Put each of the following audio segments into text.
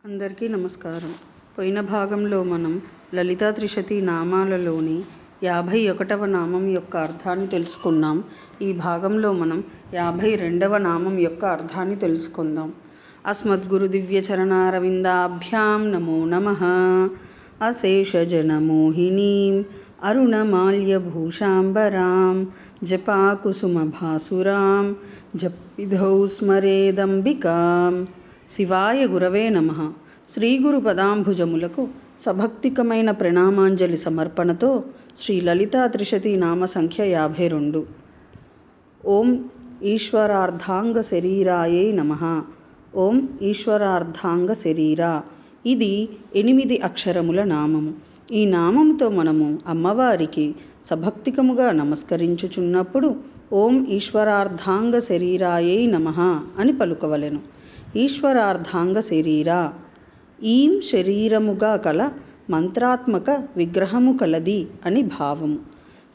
అందరికీ నమస్కారం. పోయిన భాగంలో మనం లలితా త్రిశతి నామాలలోని 51వ నామం యొక్క అర్థాన్ని తెలుసుకున్నాం. ఈ భాగంలో మనం 52వ నామం యొక్క అర్థాన్ని తెలుసుకుందాం. అస్మద్గురు దివ్య చరణారవిందాభ్యాం నమో నమః. అశేషజనమోహినీం అరుణమాల్యభూషాంబరాం జపాకుసుమభాసురాం జపిధౌ స్మరేదంబికాం. శివాయ గురవే నమః. శ్రీ గురు పదాంభుజములకు సభక్తికమైన ప్రణామాంజలి సమర్పణతో శ్రీ లలితా త్రిశతి నామ సంఖ్య 52. ఓం ఈశ్వరార్ధాంగ శరీరాయే నమః. ఓం ఈశ్వరార్ధాంగ శరీరా. ఇది 8 అక్షరముల నామము. ఈ నామముతో మనము అమ్మవారికి సభక్తికముగా నమస్కరించుచున్నప్పుడు ఓం ఈశ్వరార్ధాంగ శరీరాయే నమః అని పలుకవలెను. ఈశ్వరార్ధాంగ శరీరా. ఈం శరీరముగా కల మంత్రాత్మక విగ్రహము కలది అని భావము.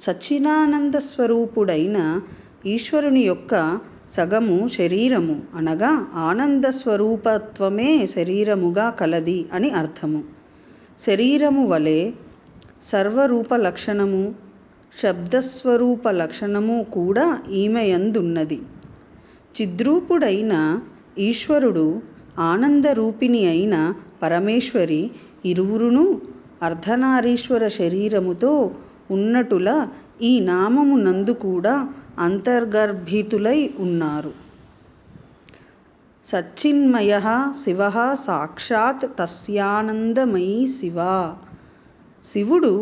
సచ్చిదానంద స్వరూపుడైన ఈశ్వరుని యొక్క సగము శరీరము అనగా ఆనంద స్వరూపత్వమే శరీరముగా కలది అని అర్థము. శరీరము వలె సర్వరూప లక్షణము శబ్దస్వరూప లక్షణము కూడా ఈమెయందున్నది. చిద్రూపుడైన ఈశ్వరుడు ఆనందరూపిణి అయిన పరమేశ్వరి ఇరువురును అర్ధనారీశ్వర శరీరముతో ఉన్నట్టులా ఈ నామము నందు కూడా అంతర్గర్భితులై ఉన్నారు. సచ్చిన్మయః శివః సాక్షాత్ తస్యానందమయీ శివా. శివుడు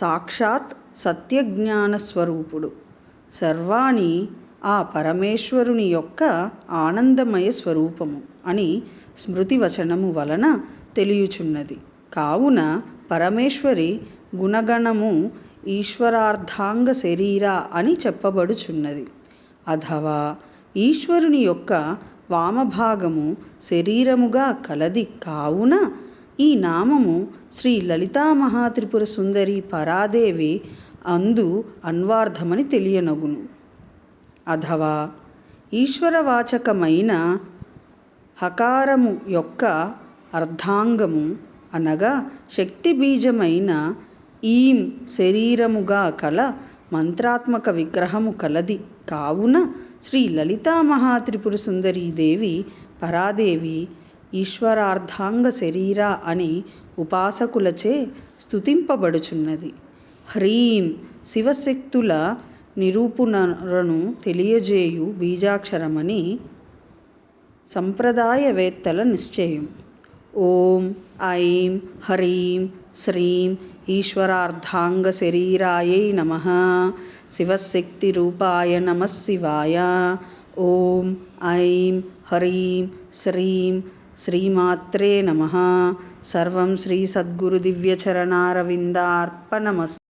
సాక్షాత్ సత్యజ్ఞాన స్వరూపుడు. సర్వాణి ఆ పరమేశ్వరుని యొక్క ఆనందమయ స్వరూపము అని స్మృతివచనము వలన తెలియుచున్నది. కావున పరమేశ్వరి గుణగణము ఈశ్వరార్ధాంగ శరీరా అని చెప్పబడుచున్నది. అథవా ఈశ్వరుని యొక్క వామభాగము శరీరముగా కలది. కావున ఈ నామము శ్రీ లలితా మహాత్రిపుర సుందరి పరాదేవి అందు అన్వార్థమని తెలియనగును. అథవా ఈశ్వరవాచకమైన హకారము యొక్క అర్ధాంగము అనగా శక్తి బీజమైన ఈం శరీరముగా కల మంత్రాత్మక విగ్రహము కలది. కావున శ్రీ లలితా మహాత్రిపుర సుందరీదేవి పరాదేవి ఈశ్వరార్ధాంగ శరీరా అని ఉపాసకులచే స్తుతింపబడుచున్నది. హ్రీం శివశక్తుల నిరూపుణను తెలియజేయు బీజాక్షరమని సంప్రదాయవేత్తల నిశ్చయం. ఓం ఐం హ్రీం శ్రీం ఈశ్వరార్ధాంగ శరీరాయై నమః. శివశక్తి రూపాయ నమః శివాయ. ఓం ఐం హ్రీం శ్రీం శ్రీమాత్రే నమః. సర్వం శ్రీ సద్గురు దివ్య చరణారవిందార్పణమస్తు.